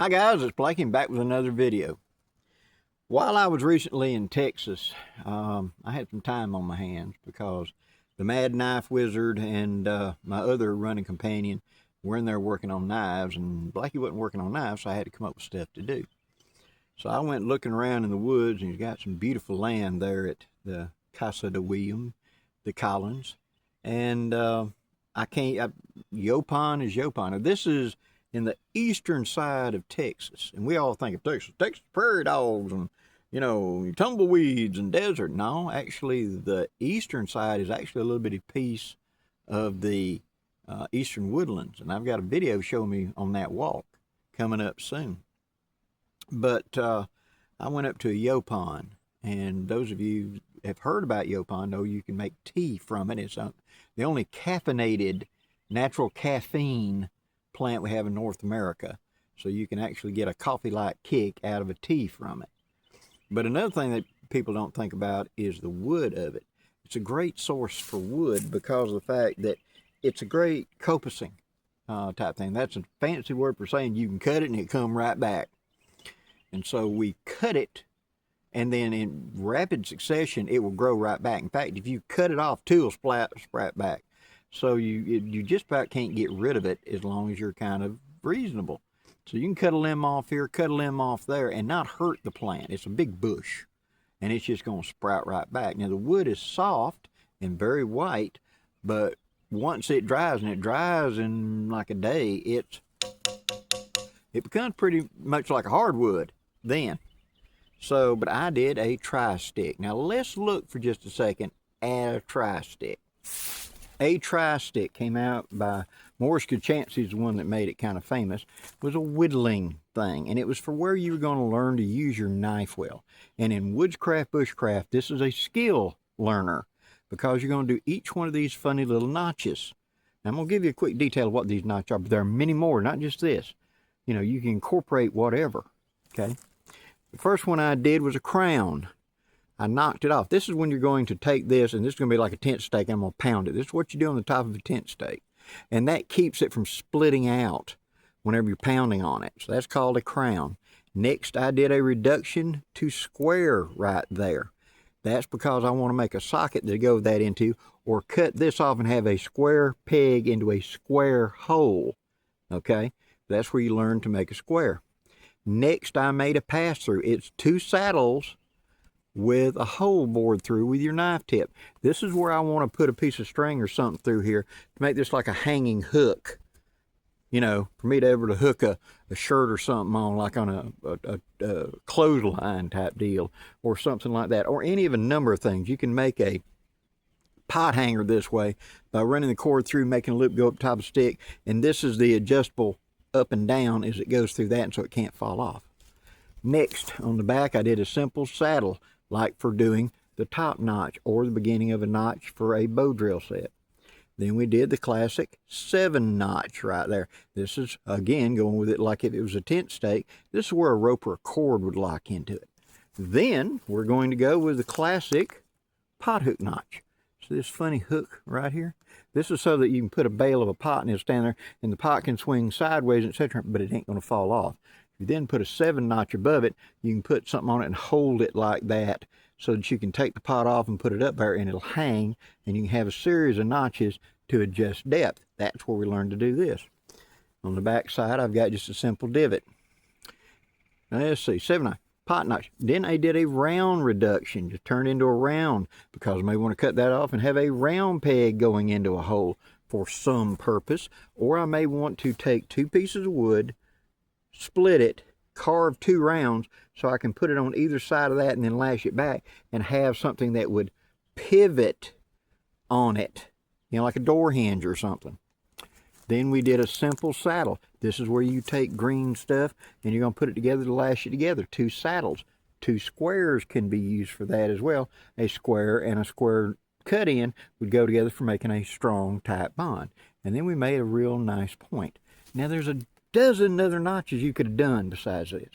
Hi guys, it's Blakey back with another video. While I was recently in Texas, I had some time on my hands because the Mad Knife Wizard and my other running companion were in there working on knives, and Blakey wasn't working on knives, so I had to come up with stuff to do. So I went looking around in the woods, and he's got some beautiful land there at the Casa de William, the Collins, and Yaupon is Yaupon. Now, this is in the eastern side of Texas, and we all think of Texas prairie dogs and, you know, tumbleweeds and desert. No, actually the eastern side is actually a little bitty piece of the eastern woodlands, and I've got a video showing me on that walk coming up soon. But I went up to a Yaupon, and those of you who have heard about Yaupon know you can make tea from it. It's the only caffeinated natural caffeine plant we have in North America, so you can actually get a coffee-like kick out of a tea from it. But another thing that people don't think about is the wood of it. It's a great source for wood because of the fact that it's a great coppicing type thing. That's a fancy word for saying you can cut it and it come right back. And so we cut it, and then in rapid succession it will grow right back. In fact, if you cut it off, two will sprat back. So you just about can't get rid of it as long as you're kind of reasonable. So you can cut a limb off here, cut a limb off there, and not hurt the plant. It's a big bush, and it's just going to sprout right back. Now, the wood is soft and very white, but once it dries, and it dries in like a day, it becomes pretty much like a hardwood then. So, but I did a Try Stick. Now, let's look for just a second at a Try Stick. A Try Stick came out by Kochanski, is the one that made it kind of famous. It was a whittling thing, and it was for where you were going to learn to use your knife well. And in Woodscraft, Bushcraft, this is a skill learner because you're going to do each one of these funny little notches. Now, I'm going to give you a quick detail of what these notches are, but there are many more, not just this. You know, you can incorporate whatever, okay? The first one I did was a crown. I knocked it off. This is when you're going to take this, and this is going to be like a tent stake, and I'm going to pound it. This is what you do on the top of a tent stake. And that keeps it from splitting out whenever you're pounding on it. So that's called a crown. Next, I did a reduction to square right there. That's because I want to make a socket to go that into, or cut this off and have a square peg into a square hole. Okay? That's where you learn to make a square. Next, I made a pass-through. It's two saddles with a hole bored through with your knife tip. This is where I want to put a piece of string or something through here to make this like a hanging hook. You know, for me to ever to hook a shirt or something on, like on a clothesline type deal or something like that, or any of a number of things. You can make a pot hanger this way by running the cord through, making a loop go up top of the stick, and this is the adjustable up and down as it goes through that, and so it can't fall off. Next, on the back, I did a simple saddle, like for doing the top notch or the beginning of a notch for a bow drill set. Then we did the classic 7-notch right there. This is, again, going with it like if it was a tent stake. This is where a rope or a cord would lock into it. Then we're going to go with the classic pot hook notch. So this funny hook right here, this is so that you can put a bale of a pot and it'll stand there, and the pot can swing sideways, etc., but it ain't going to fall off. You then put a 7-notch above it, you can put something on it and hold it like that so that you can take the pot off and put it up there and it'll hang, and you can have a series of notches to adjust depth. That's where we learned to do this. On the back side, I've got just a simple divot. Now, let's see, 7-notch, pot notch. Then I did a round reduction, just turn into a round, because I may want to cut that off and have a round peg going into a hole for some purpose, or I may want to take two pieces of wood, split it, carve two rounds so I can put it on either side of that and then lash it back and have something that would pivot on it, you know, like a door hinge or something. Then we did a simple saddle. This is where you take green stuff and you're going to put it together to lash it together. Two saddles. Two squares can be used for that as well. A square and a square cut in would go together for making a strong tight bond. And then we made a real nice point. Now there's a dozen other notches you could have done besides this.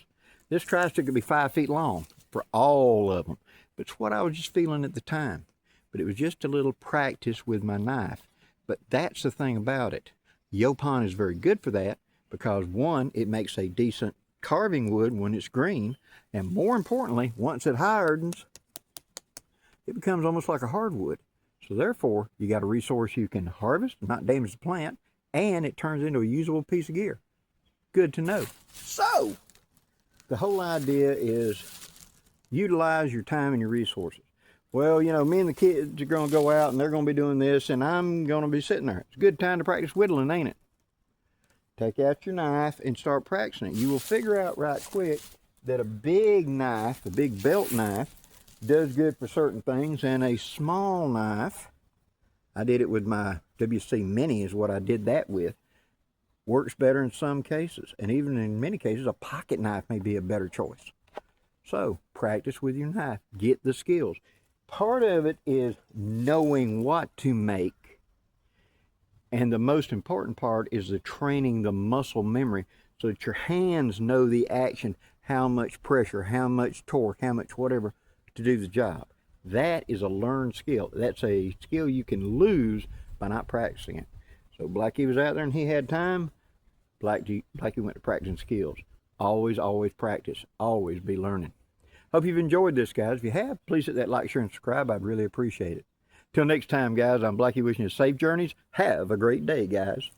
This Try Stick could be 5 feet long for all of them. But it's what I was just feeling at the time. But it was just a little practice with my knife. But that's the thing about it. Yaupon is very good for that because, one, it makes a decent carving wood when it's green, and more importantly, once it hardens, it becomes almost like a hardwood. So therefore, you got a resource you can harvest, not damage the plant, and it turns into a usable piece of gear. Good to know. So, the whole idea is utilize your time and your resources. Well, you know, me and the kids are going to go out and they're going to be doing this, and I'm going to be sitting there. It's a good time to practice whittling, ain't it? Take out your knife and start practicing it. You will figure out right quick that a big knife, a big belt knife, does good for certain things, and a small knife, I did it with my WC Mini is what I did that with, works better in some cases, and even in many cases a pocket knife may be a better choice. So practice with your knife, get the skills. Part of it is knowing what to make, and the most important part is the training the muscle memory so that your hands know the action, how much pressure, how much torque, how much whatever to do the job. That is a learned skill. That's a skill you can lose by not practicing it. So Blackie was out there and he had time. Blackie went to practicing skills. Always, always practice. Always be learning. Hope you've enjoyed this, guys. If you have, please hit that like, share, and subscribe. I'd really appreciate it. Till next time, guys, I'm Blackie wishing you safe journeys. Have a great day, guys.